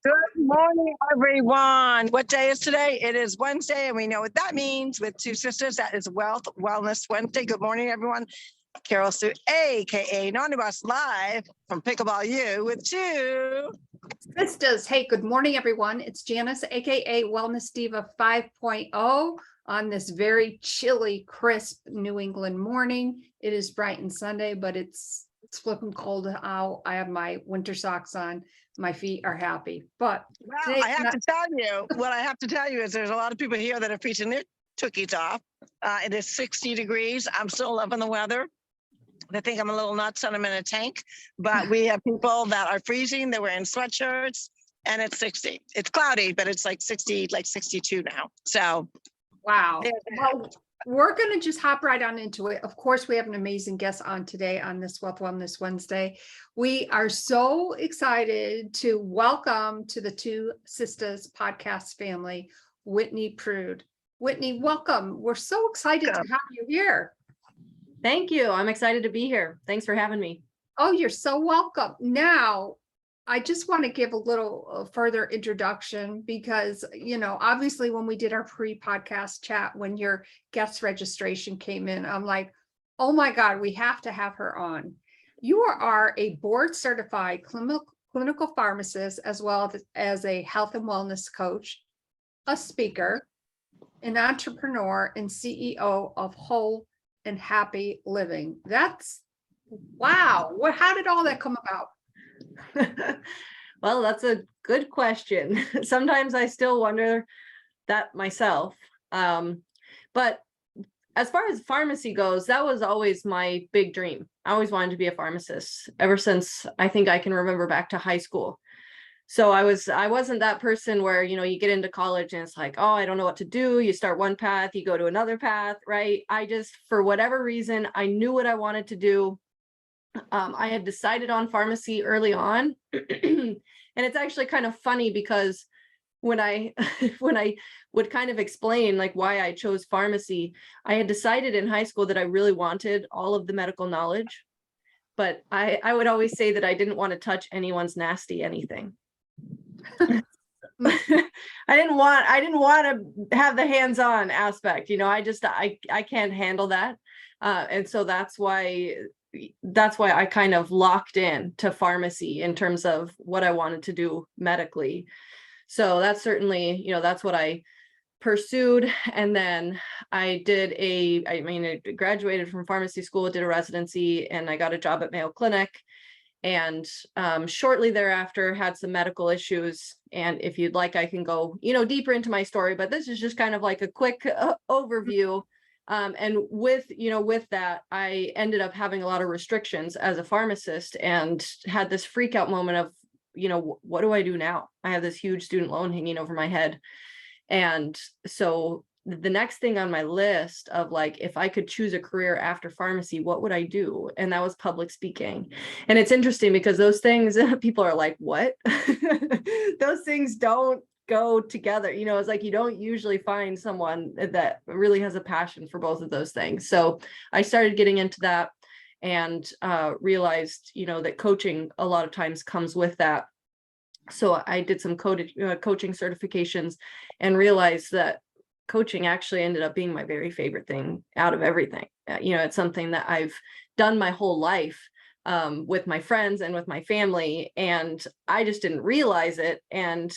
Good morning, everyone. What day is today? It is Wednesday, and we know what that means with Two Sisters. That is Wealth Wellness Wednesday. Good morning, everyone. Carol Sue, aka Naughty Boss, live from Pickleball U with Two Sisters. Hey, good morning, everyone. It's Janice, aka Wellness Diva 5.0 on this very chilly, crisp New England morning. It is bright and Sunday, but it's flipping cold out. I have my winter socks on. My feet are happy. But well, I have to tell you, what I have to tell you is there's a lot of people here that are freezing their tookies off. It is 60 degrees. I'm still loving the weather. They think I'm a little nuts and I'm in a tank, but we have people that are freezing. They're wearing sweatshirts and it's 60. It's cloudy, but it's like 60, like 62 now. So, wow. Well, we're going to just hop right on into it. Of course, we have an amazing guest on today on this Wealth Wellness Wednesday. We are so excited to welcome to the Two Sistas podcast family, Whitney Prude. Whitney, welcome. We're so excited to have you here. Thank you. I'm excited to be here. Thanks for having me. Oh, you're so welcome. Now, I just want to give a little further introduction because, you know, obviously when we did our pre-podcast chat, when your guest registration came in, I'm like, oh my God, we have to have her on. You are a board certified clinical pharmacist, as well as a health and wellness coach, a speaker, an entrepreneur, and CEO of Whole and Happy Living. That's wow. How did all that come about? Well, that's a good question. Sometimes I still wonder that myself. But as far as pharmacy goes, that was always my big dream. I always wanted to be a pharmacist ever since I think I can remember back to high school. So I wasn't that person where, you know, you get into college and it's like, oh, I don't know what to do. You start one path, you go to another path, right? I just, for whatever reason, I knew what I wanted to do. I had decided on pharmacy early on. And it's actually kind of funny because when I would kind of explain like why I chose pharmacy, I had decided in high school that I really wanted all of the medical knowledge, but I would always say that I didn't want to touch anyone's nasty anything. I didn't want to have the hands-on aspect, you know. I can't handle that. And so that's why I kind of locked in to pharmacy in terms of what I wanted to do medically. So that's certainly, you know, that's what I pursued. And then I graduated from pharmacy school, did a residency, and I got a job at Mayo Clinic. And shortly thereafter had some medical issues. And if you'd like, I can go, you know, deeper into my story, but this is just kind of like a quick overview. And with that, I ended up having a lot of restrictions as a pharmacist and had this freak out moment of, you know, what do I do now? I have this huge student loan hanging over my head. And so the next thing on my list of like, if I could choose a career after pharmacy, what would I do? And that was public speaking. And it's interesting because those things, people are like, what? Those things don't go together. You know, it's like, you don't usually find someone that really has a passion for both of those things. So I started getting into that and realized, you know, that coaching a lot of times comes with that. So I did some coaching certifications and realized that coaching actually ended up being my very favorite thing out of everything. You know, it's something that I've done my whole life with my friends and with my family, and I just didn't realize it. And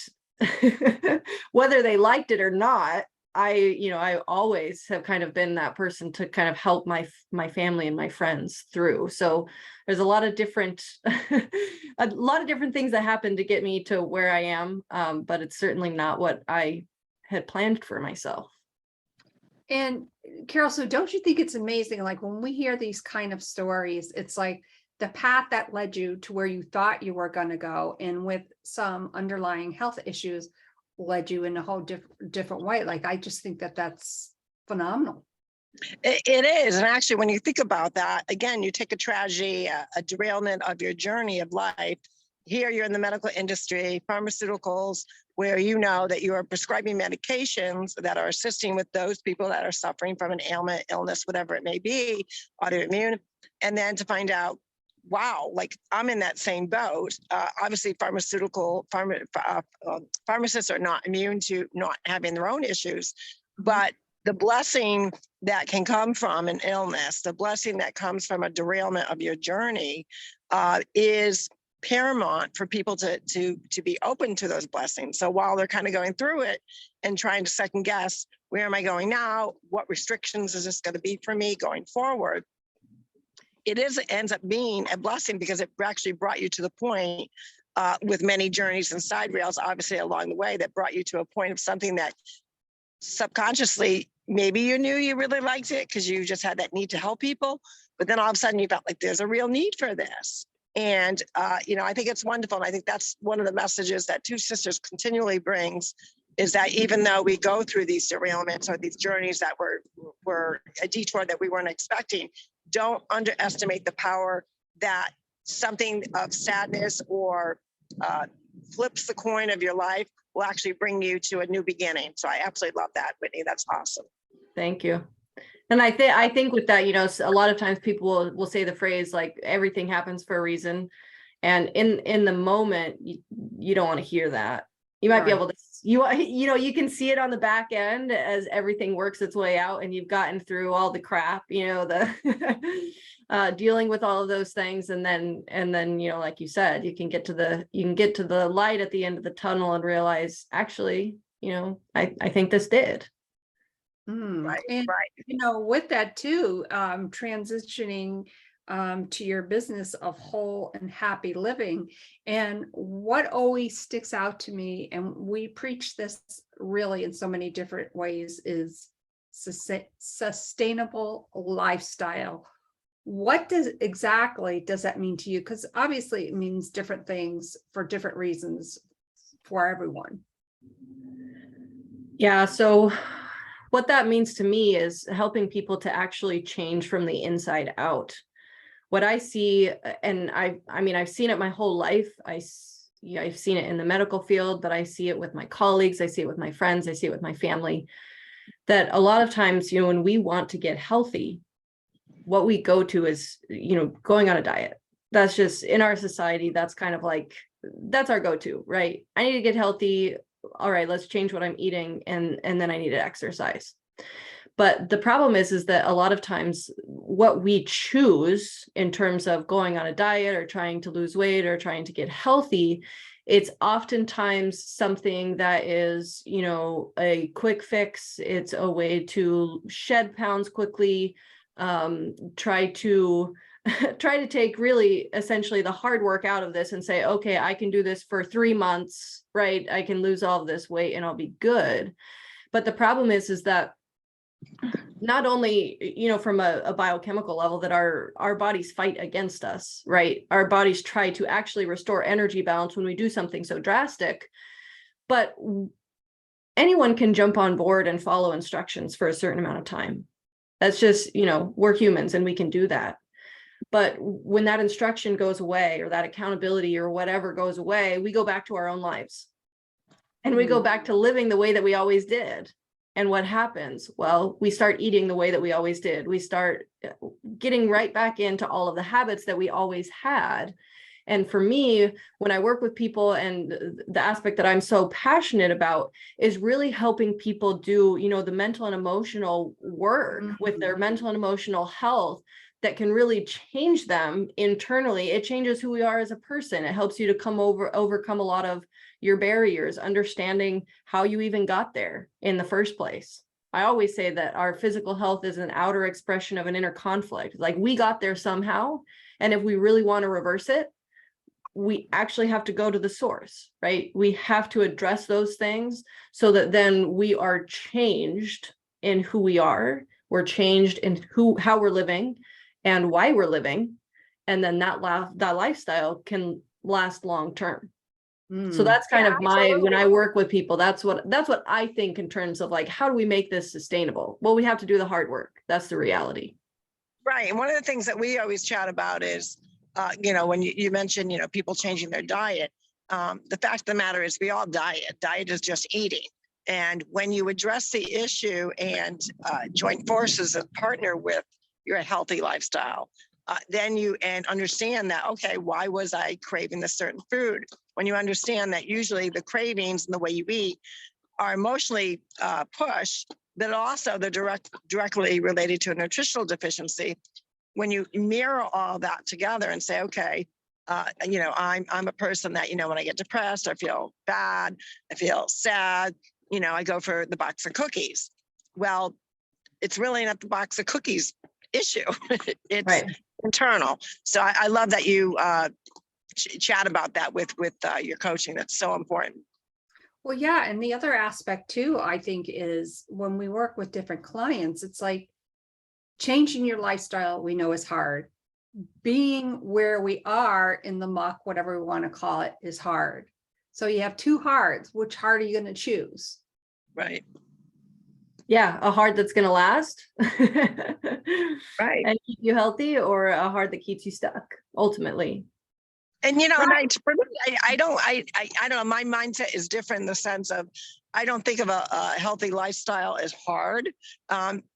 whether they liked it or not, I always have kind of been that person to kind of help my family and my friends through. So there's a lot of different things that happened to get me to where I am, but it's certainly not what I had planned for myself. And Carol, so don't you think it's amazing? Like when we hear these kind of stories, it's like the path that led you to where you thought you were going to go, and with some underlying health issues led you in a whole different way. Like, I just think that that's phenomenal. It is. And actually, when you think about that, again, you take a tragedy, a derailment of your journey of life. Here you're in the medical industry, pharmaceuticals, where you know that you are prescribing medications that are assisting with those people that are suffering from an ailment, illness, whatever it may be, autoimmune. And then to find out wow, like I'm in that same boat. Obviously, pharmacists are not immune to not having their own issues, but the blessing that can come from an illness, the blessing that comes from a derailment of your journey, is paramount for people to be open to those blessings. So while they're kind of going through it and trying to second guess, where am I going now? What restrictions is this going to be for me going forward? It ends up being a blessing because it actually brought you to the point, with many journeys and side rails, obviously along the way, that brought you to a point of something that subconsciously, maybe you knew you really liked it because you just had that need to help people, but then all of a sudden you felt like there's a real need for this. And, I think it's wonderful. And I think that's one of the messages that TwoSistas continually brings, is that even though we go through these derailments or these journeys that were a detour that we weren't expecting, don't underestimate the power that something of sadness or flips the coin of your life will actually bring you to a new beginning. So I absolutely love that, Whitney. That's awesome. Thank you. And I think with that, a lot of times people will say the phrase like everything happens for a reason. And in the moment, you don't want to hear that. You might be able to, you can see it on the back end as everything works its way out and you've gotten through all the crap, the dealing with all of those things. And then, like you said, you can get to the light at the end of the tunnel and realize, actually, I think this did. Right. And, with that too, transitioning to your business of whole and happy living. And what always sticks out to me, and we preach this really in so many different ways, is sustainable lifestyle. What exactly does that mean to you? Because obviously it means different things for different reasons for everyone. Yeah. So what that means to me is helping people to actually change from the inside out. What I see, and I've seen it my whole life. I've seen it in the medical field, but I see it with my colleagues. I see it with my friends. I see it with my family, that a lot of times, when we want to get healthy, what we go to is, going on a diet. That's just in our society. That's kind of like, that's our go-to, right? I need to get healthy. All right, let's change what I'm eating. And then I need to exercise. But the problem is that a lot of times what we choose in terms of going on a diet or trying to lose weight or trying to get healthy, it's oftentimes something that is, a quick fix. It's a way to shed pounds quickly, try to take really essentially the hard work out of this and say, okay, I can do this for 3 months, right? I can lose all of this weight and I'll be good. But the problem is that not only, from a biochemical level, that our bodies fight against us, right? Our bodies try to actually restore energy balance when we do something so drastic, but anyone can jump on board and follow instructions for a certain amount of time. That's just, we're humans and we can do that. But when that instruction goes away or that accountability or whatever goes away, we go back to our own lives and we go back to living the way that we always did. And what happens? Well, we start eating the way that we always did. We start getting right back into all of the habits that we always had. And for me, when I work with people, and the aspect that I'm so passionate about is really helping people do, the mental and emotional work with their mental and emotional health that can really change them internally. It changes who we are as a person. It helps you to overcome a lot of your barriers, understanding how you even got there in the first place. I always say that our physical health is an outer expression of an inner conflict. Like, we got there somehow. And if we really want to reverse it, we actually have to go to the source, right? We have to address those things so that then we are changed in who we are. We're changed in how we're living and why we're living. And then that lifestyle can last long term. So that's kind of when I work with people, that's what I think in terms of like, how do we make this sustainable? Well, we have to do the hard work. That's the reality. Right. And one of the things that we always chat about is, when you mentioned, people changing their diet, the fact of the matter is we all diet. Diet is just eating. And when you address the issue and join forces and partner with your healthy lifestyle, then you and understand that, okay, why was I craving this certain food? When you understand that usually the cravings and the way you eat are emotionally pushed, but also they're directly related to a nutritional deficiency. When you mirror all that together and say, okay, I'm a person that, when I get depressed, I feel bad, I feel sad, I go for the box of cookies. Well, it's really not the box of cookies issue. It's Right. internal. So I love that you chat about that with your coaching. That's so important. Well, yeah. And the other aspect too, I think, is when we work with different clients, it's like changing your lifestyle, we know is hard. Being where we are in the muck, whatever we want to call it, is hard. So you have two hards. Which hard are you going to choose? Right. Yeah, a heart that's going to last. Right. And keep you healthy, or a heart that keeps you stuck ultimately. And Right. for me, I don't know. My mindset is different in the sense of I don't think of a healthy lifestyle as hard.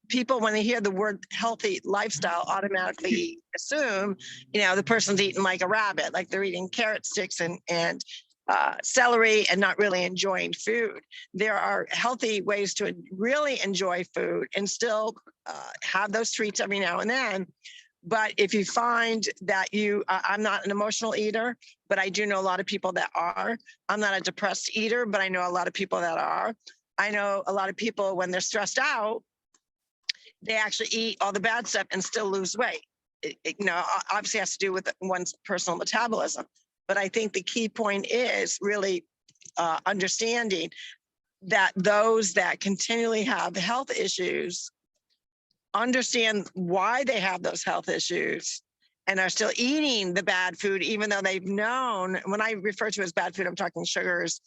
People, when they hear the word healthy lifestyle, automatically assume, the person's eating like a rabbit, like they're eating carrot sticks and celery and not really enjoying food. There are healthy ways to really enjoy food and still have those treats every now and then. But if you find that I'm not an emotional eater, but I do know a lot of people that are. I'm not a depressed eater, but I know a lot of people that are. I know a lot of people, when they're stressed out, they actually eat all the bad stuff and still lose weight. It obviously has to do with one's personal metabolism. But I think the key point is really understanding that those that continually have health issues understand why they have those health issues and are still eating the bad food, even though they've known. When I refer to as bad food, I'm talking sugars,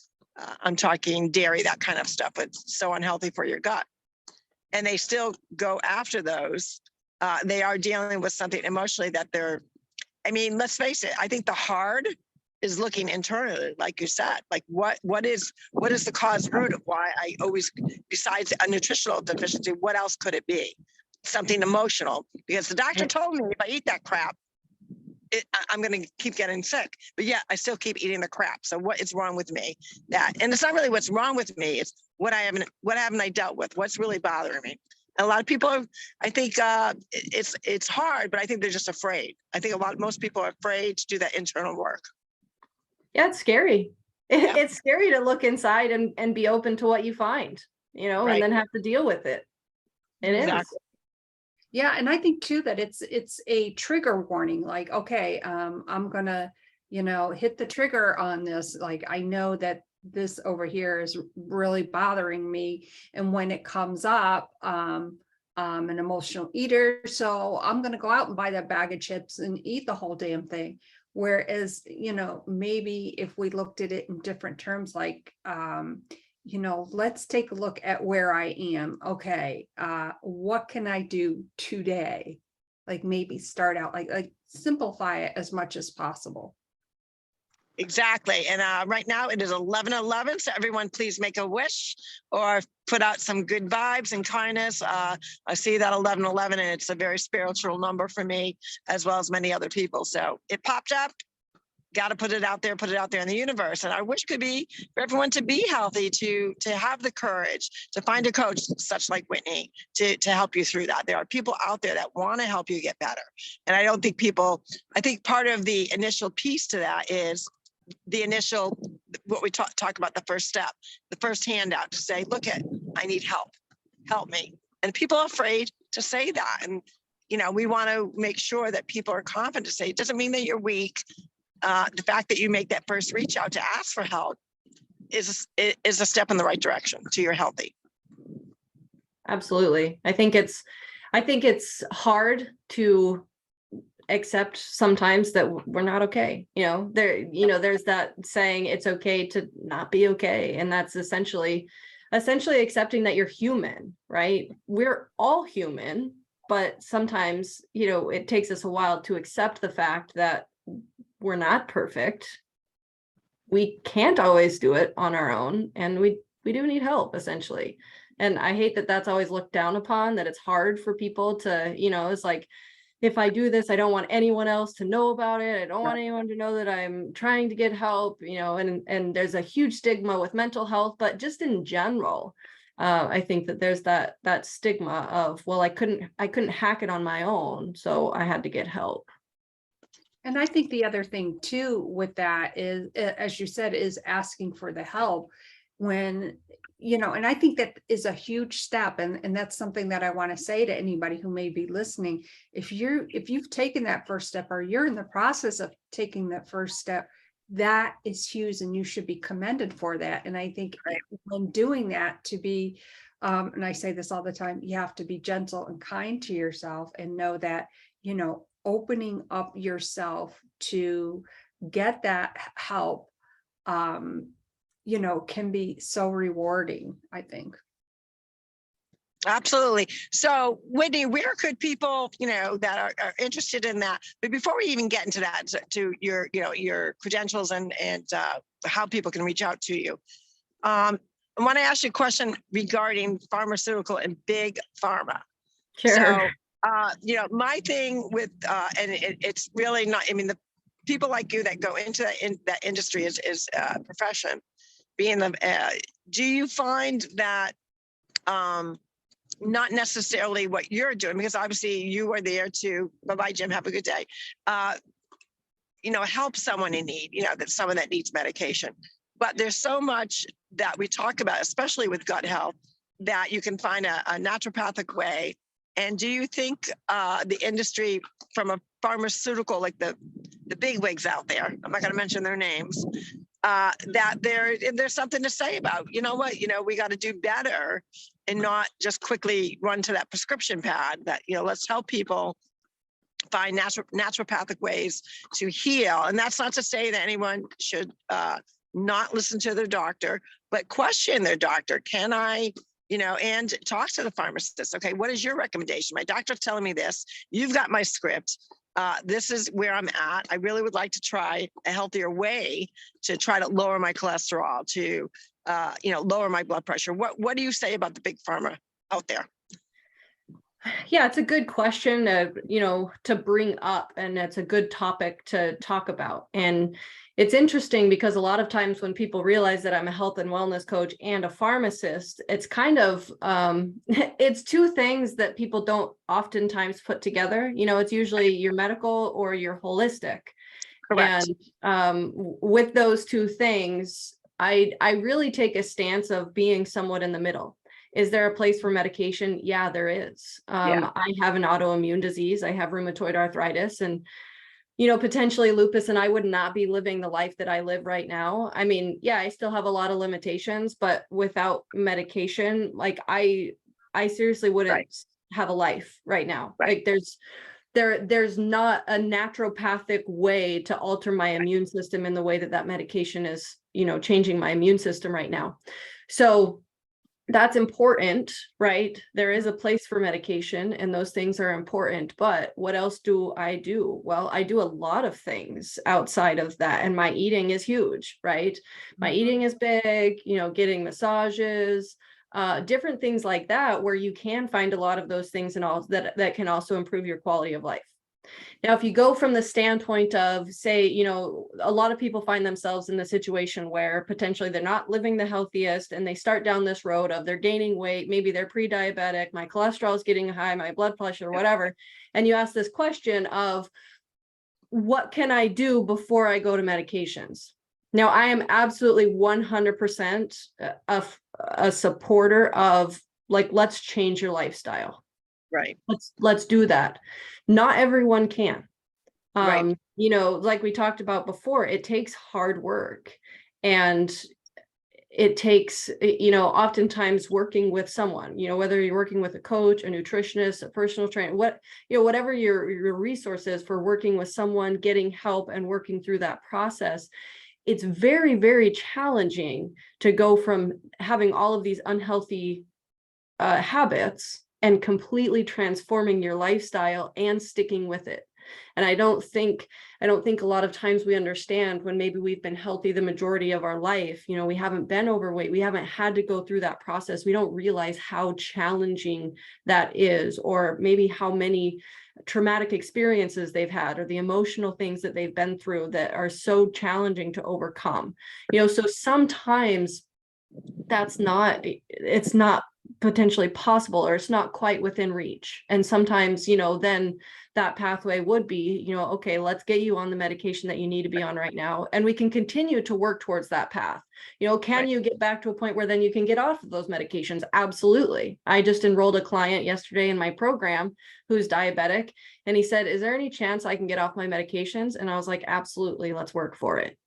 I'm talking dairy, that kind of stuff. It's so unhealthy for your gut. And they still go after those. They are dealing with something emotionally that let's face it, I think the hard is looking internally, like you said, like what is the cause root of why I always, besides a nutritional deficiency, what else could it be? Something emotional, because the doctor told me if I eat that crap, I'm going to keep getting sick, but yeah, I still keep eating the crap. So what is wrong with me? And it's not really what's wrong with me. It's what haven't I dealt with? What's really bothering me? And a lot of people, I think it's hard, but I think they're just afraid. I think most people are afraid to do that internal work. Yeah, it's scary. Yeah. It's scary to look inside and be open to what you find, Right. and then have to deal with it. It Exactly. is. Yeah, and I think too that it's a trigger warning, like, okay, I'm gonna, hit the trigger on this. Like, I know that this over here is really bothering me. And when it comes up, I'm an emotional eater. So I'm gonna go out and buy that bag of chips and eat the whole damn thing. Whereas, maybe if we looked at it in different terms, like let's take a look at where I am. Okay, what can I do today? Like maybe start out, like simplify it as much as possible. Exactly. And right now it is 11:11. So everyone, please make a wish or put out some good vibes and kindness. I see that 11:11, and it's a very spiritual number for me, as well as many other people. So it popped up. Got to put it out there in the universe. And our wish could be for everyone to be healthy, to have the courage, to find a coach such like Whitney to help you through that. There are people out there that want to help you get better. And I think part of the initial piece to that is what we talk about, the first step, the first handout, to say, I need help me. And people are afraid to say that. And, we want to make sure that people are confident to say, it doesn't mean that you're weak. The fact that you make that first reach out to ask for help is a step in the right direction to you're healthy. Absolutely. I think it's hard to accept sometimes that we're not okay. There's that saying, it's okay to not be okay. And that's essentially accepting that you're human, right? We're all human, but sometimes, it takes us a while to accept the fact that we're not perfect. We can't always do it on our own, and we do need help, essentially. And I hate that that's always looked down upon, that it's hard for people to, it's like if I do this, I don't want anyone else to know about it. I don't want anyone to know that I'm trying to get help, and there's a huge stigma with mental health, but just in general, I think that there's that stigma of, well, I couldn't hack it on my own, so I had to get help. And I think the other thing too with that is, as you said, is asking for the help when, and I think that is a huge step. And that's something that I want to say to anybody who may be listening. If you've taken that first step, or you're in the process of taking that first step, that is huge, and you should be commended for that. And I think when doing that, to be, and I say this all the time, you have to be gentle and kind to yourself, and know that, opening up yourself to get that help, can be so rewarding, I think. Absolutely. So, Whitney, where could people, that are interested in that? But before we even get into that, to your, your credentials and how people can reach out to you, I want to ask you a question regarding pharmaceutical and big pharma. Sure. So, my thing with, and it's really not, the people like you that go into that industry is profession, being do you find that, not necessarily what you're doing, because obviously you are there to, bye-bye, Jim, have a good day, help someone in need, that's someone that needs medication. But there's so much that we talk about, especially with gut health, that you can find a naturopathic way. And do you think the industry, from a pharmaceutical, like the big wigs out there, I'm not going to mention their names, that there's something to say about, we got to do better and not just quickly run to that prescription pad, that, let's help people find naturopathic ways to heal. And that's not to say that anyone should not listen to their doctor, but question their doctor. Can I, and talk to the pharmacist. Okay, what is your recommendation? My doctor's telling me this. You've got my script. This is where I'm at. I really would like to try a healthier way to try to lower my cholesterol, to lower my blood pressure. What do you say about the big pharma out there? Yeah, it's a good question to bring up, and it's a good topic to talk about. And it's interesting because a lot of times when people realize that I'm a health and wellness coach and a pharmacist, it's kind of, it's two things that people don't oftentimes put together. It's usually your medical or your holistic. Correct. And with those two things, I really take a stance of being somewhat in the middle. Is there a place for medication? Yeah, there is. I have an autoimmune disease. I have rheumatoid arthritis, and potentially lupus, and I would not be living the life that I live right now. I still have a lot of limitations, but without medication, like I seriously wouldn't have a life right now. Like there's not a naturopathic way to alter my immune system in the way that medication is, changing my immune system right now. So that's important, right? There is a place for medication, and those things are important. But what else do I do? Well, I do a lot of things outside of that. And my eating is huge, right? My eating is big, getting massages, different things like that, where you can find a lot of those things and all that can also improve your quality of life. Now, if you go from the standpoint of, say, a lot of people find themselves in the situation where potentially they're not living the healthiest, and they start down this road of they're gaining weight, maybe they're pre-diabetic, my cholesterol is getting high, my blood pressure, whatever. And you ask this question of, what can I do before I go to medications? Now, I am absolutely 100% a supporter of, like, let's change your lifestyle. Right. Let's do that. Not everyone can. Right. Like we talked about before, it takes hard work, and it takes, oftentimes working with someone, whether you're working with a coach, a nutritionist, a personal trainer, whatever your resource is for working with someone, getting help and working through that process. It's very, very challenging to go from having all of these unhealthy habits and completely transforming your lifestyle and sticking with it. And I don't think a lot of times we understand when maybe we've been healthy the majority of our life, you know, we haven't been overweight, we haven't had to go through that process. We don't realize how challenging that is, or maybe how many traumatic experiences they've had, or the emotional things that they've been through that are so challenging to overcome. You know, so sometimes it's not potentially possible, or it's not quite within reach. And sometimes, you know, then that pathway would be, you know, okay, let's get you on the medication that you need to be on right now, and we can continue to work towards that path. You know, can you get back to a point where then you can get off of those medications? Absolutely. I just enrolled a client yesterday in my program who's diabetic, and he said, is there any chance I can get off my medications? And I was like, absolutely, let's work for it.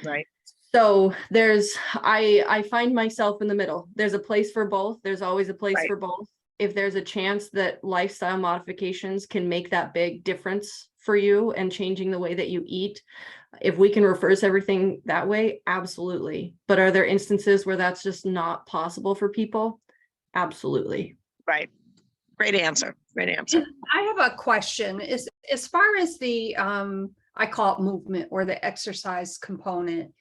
Right. So I find myself in the middle. There's a place for both. There's always a place for both. If there's a chance that lifestyle modifications can make that big difference for you and changing the way that you eat, if we can reverse everything that way, absolutely. But are there instances where that's just not possible for people? Absolutely. Right. Great answer. Great answer. I have a question. Is as far as the I call it movement or the exercise component,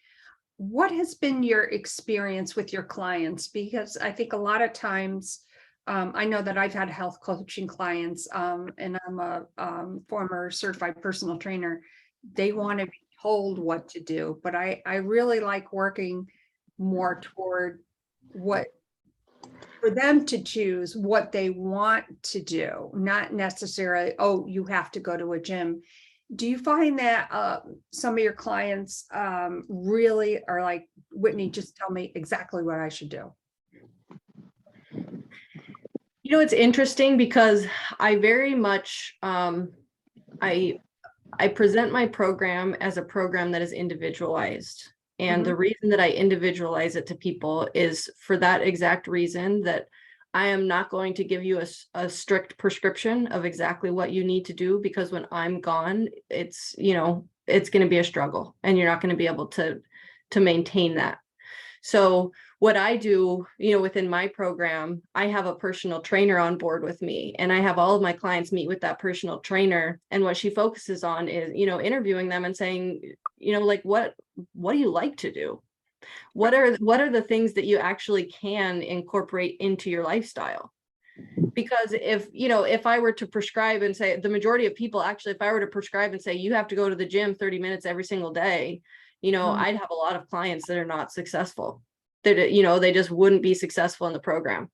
what has been your experience with your clients? Because I think a lot of times, I know that I've had health coaching clients, and I'm a former certified personal trainer. They want to be told what to do, but I really like working more toward what, for them to choose what they want to do, not necessarily, oh, you have to go to a gym. Do you find that some of your clients really are like, Whitney, just tell me exactly what I should do? You know, it's interesting because I very much, I present my program as a program that is individualized. And the reason that I individualize it to people is for that exact reason, that I am not going to give you a strict prescription of exactly what you need to do, because when I'm gone, it's, you know, it's going to be a struggle and you're not going to be able to maintain that. So what I do, you know, within my program, I have a personal trainer on board with me, and I have all of my clients meet with that personal trainer. And what she focuses on is, you know, interviewing them and saying, you know, like, what do you like to do? What are the things that you actually can incorporate into your lifestyle? Because if I were to prescribe and say, the majority of people actually, if I were to prescribe and say, you have to go to the gym 30 minutes every single day, you know, I'd have a lot of clients that are not successful. That, you know, they just wouldn't be successful in the program.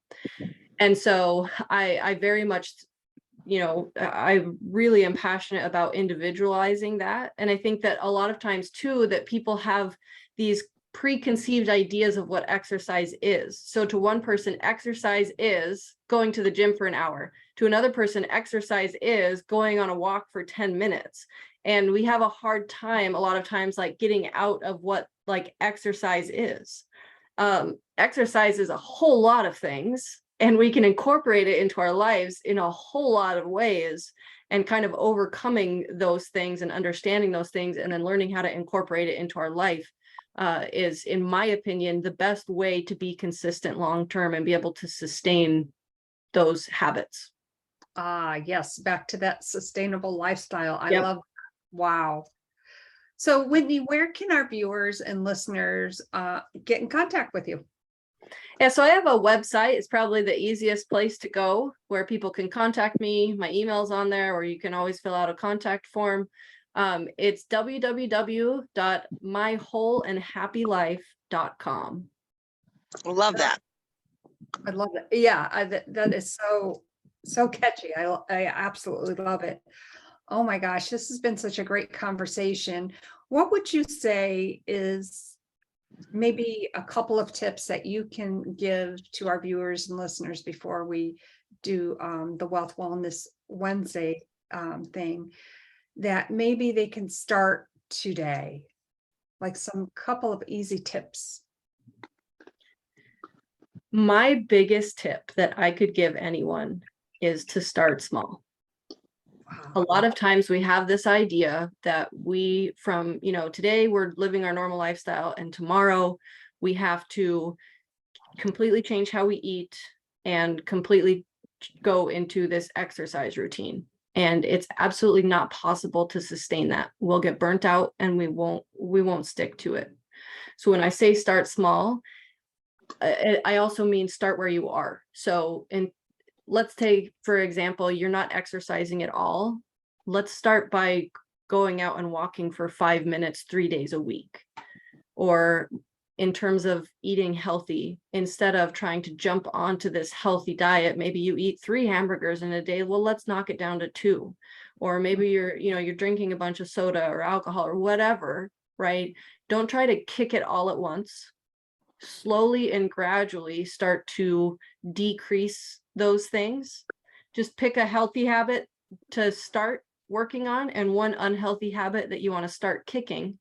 And so I very much, you know, I really am passionate about individualizing that. And I think that a lot of times too, that people have these preconceived ideas of what exercise is. So to one person, exercise is going to the gym for an hour. To another person, exercise is going on a walk for 10 minutes. And we have a hard time a lot of times, like, getting out of what like exercise is. Exercise is a whole lot of things, and we can incorporate it into our lives in a whole lot of ways, and kind of overcoming those things and understanding those things and then learning how to incorporate it into our life is, in my opinion, the best way to be consistent long-term and be able to sustain those habits. Yes, back to that sustainable lifestyle. I Yep. love that. Wow. So Whitney, where can our viewers and listeners get in contact with you? Yeah, so I have a website. It's probably the easiest place to go where people can contact me. My email's on there, or you can always fill out a contact form. It's www.mywholeandhappylife.com. Love that. I love it. Yeah, that is so catchy. I absolutely love it. Oh my gosh, this has been such a great conversation. What would you say is maybe a couple of tips that you can give to our viewers and listeners before we do the Wealth Wellness Wednesday thing, that maybe they can start today? Like some couple of easy tips. My biggest tip that I could give anyone is to start small. A lot of times we have this idea that today we're living our normal lifestyle, and tomorrow we have to completely change how we eat and completely go into this exercise routine. And it's absolutely not possible to sustain that. We'll get burnt out and we won't stick to it. So when I say start small, I also mean start where you are. So let's take, for example, you're not exercising at all. Let's start by going out and walking for 5 minutes, 3 days a week. Or in terms of eating healthy, instead of trying to jump onto this healthy diet, maybe you eat 3 hamburgers in a day. Well, let's knock it down to 2. Or maybe you're drinking a bunch of soda or alcohol or whatever, right? Don't try to kick it all at once. Slowly and gradually start to decrease those things. Just pick a healthy habit to start working on and one unhealthy habit that you want to start kicking,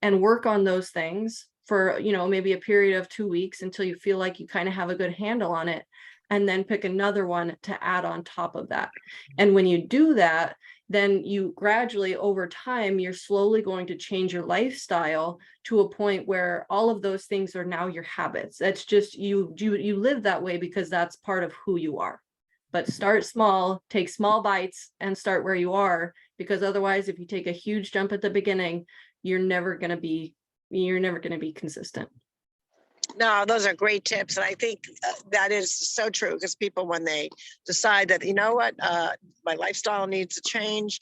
and work on those things for, maybe a period of 2 weeks until you feel like you kind of have a good handle on it, and then pick another one to add on top of that. And when you do that, then you gradually, over time, you're slowly going to change your lifestyle to a point where all of those things are now your habits. That's just you live that way because that's part of who you are. But start small, take small bites, and start where you are, because otherwise, if you take a huge jump at the beginning, you're never going to be consistent. No, those are great tips. And I think that is so true, because people, when they decide that, my lifestyle needs to change,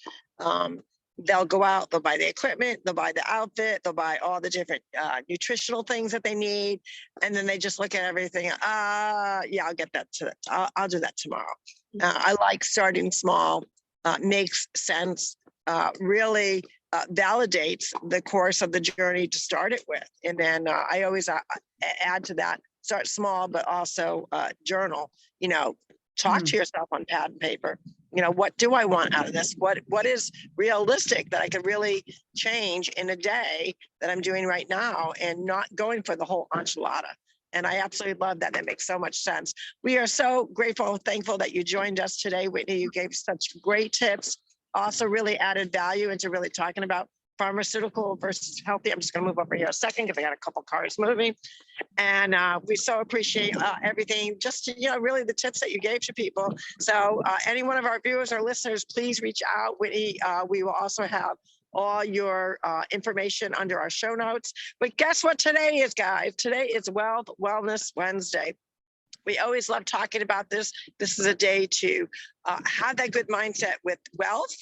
they'll go out, they'll buy the equipment, they'll buy the outfit, they'll buy all the different nutritional things that they need. And then they just look at everything. Yeah, I'll get that. I'll do that tomorrow. I like starting small, makes sense, really validates the course of the journey to start it with. And then I always add to that, start small, but also journal, talk to yourself on pad and paper. What do I want out of this? What is realistic that I could really change in a day that I'm doing right now, and not going for the whole enchilada? And I absolutely love that. That makes so much sense. We are so grateful and thankful that you joined us today, Whitney. You gave such great tips. Also really added value into really talking about pharmaceutical versus healthy. I'm just going to move over here a second because I got a couple cars moving. And we so appreciate everything, just really the tips that you gave to people. So any one of our viewers or listeners, please reach out. Whitney, we will also have all your information under our show notes. But guess what today is, guys? Today is Wealth Wellness Wednesday. We always love talking about this. This is a day to have that good mindset with wealth,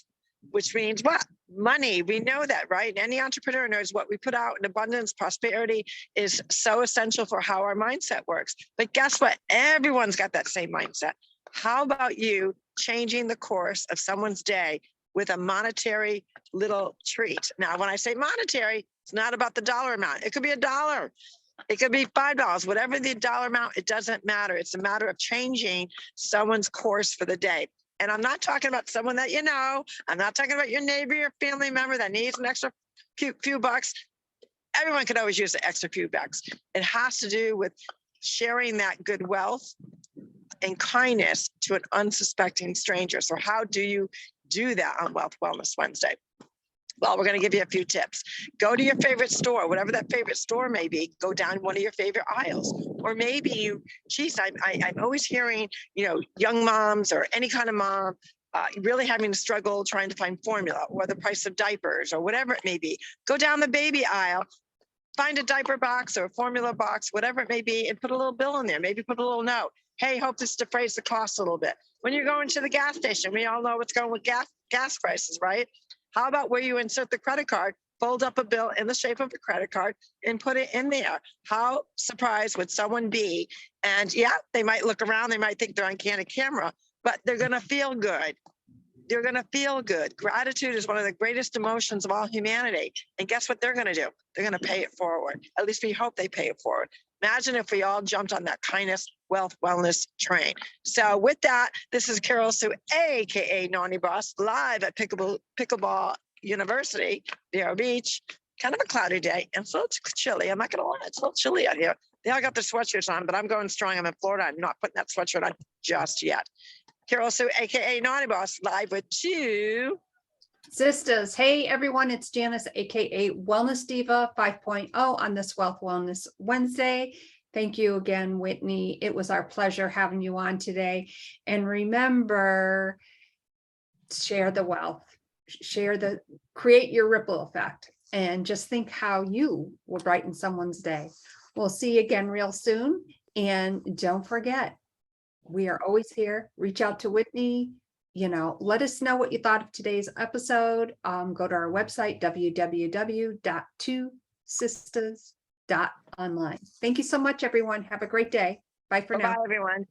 which means what? Money. We know that, right? Any entrepreneur knows what we put out in abundance. Prosperity is so essential for how our mindset works. But guess what? Everyone's got that same mindset. How about you changing the course of someone's day with a monetary little treat? Now, when I say monetary, it's not about the dollar amount. It could be $1. It could be $5, whatever the dollar amount, it doesn't matter. It's a matter of changing someone's course for the day. And I'm not talking about someone that I'm not talking about your neighbor, your family member that needs an extra few bucks. Everyone could always use the extra few bucks. It has to do with sharing that good wealth and kindness to an unsuspecting stranger. So how do you do that on Wealth Wellness Wednesday? Well, we're going to give you a few tips. Go to your favorite store, whatever that favorite store may be. Go down one of your favorite aisles. Or maybe I'm always hearing, young moms or any kind of mom really having to struggle trying to find formula or the price of diapers or whatever it may be. Go down the baby aisle, find a diaper box or a formula box, whatever it may be, and put a little bill in there. Maybe put a little note. Hey, hope this defrays the cost a little bit. When you're going to the gas station, we all know what's going with gas prices, right? How about where you insert the credit card, fold up a bill in the shape of a credit card and put it in there? How surprised would someone be? And yeah, they might look around, they might think they're on candid camera, but they're going to feel good. They're going to feel good. Gratitude is one of the greatest emotions of all humanity. And guess what they're going to do? They're going to pay it forward. At least we hope they pay it forward. Imagine if we all jumped on that kindness, wealth, wellness train. So with that, this is Carol Sue, AKA Naughty Boss, live at Pickleball University, Vero Beach. Kind of a cloudy day and it's a little chilly. I'm not going to lie, it's a little chilly out here. They all got their sweatshirts on, but I'm going strong. I'm in Florida. I'm not putting that sweatshirt on just yet. Carol Sue, AKA Naughty Boss, live with TwoSistas. Hey everyone, it's Janice, aka Wellness Diva 5.0 on this Wealth Wellness Wednesday. Thank you again, Whitney. It was our pleasure having you on today. And remember share the wealth, create your ripple effect, and just think how you will brighten someone's day. We'll see you again real soon. And don't forget, we are always here. Reach out to Whitney. Let us know what you thought of today's episode. Go to our website, www.twosistas.online. Thank you so much, everyone. Have a great day. Bye for now. Bye, everyone.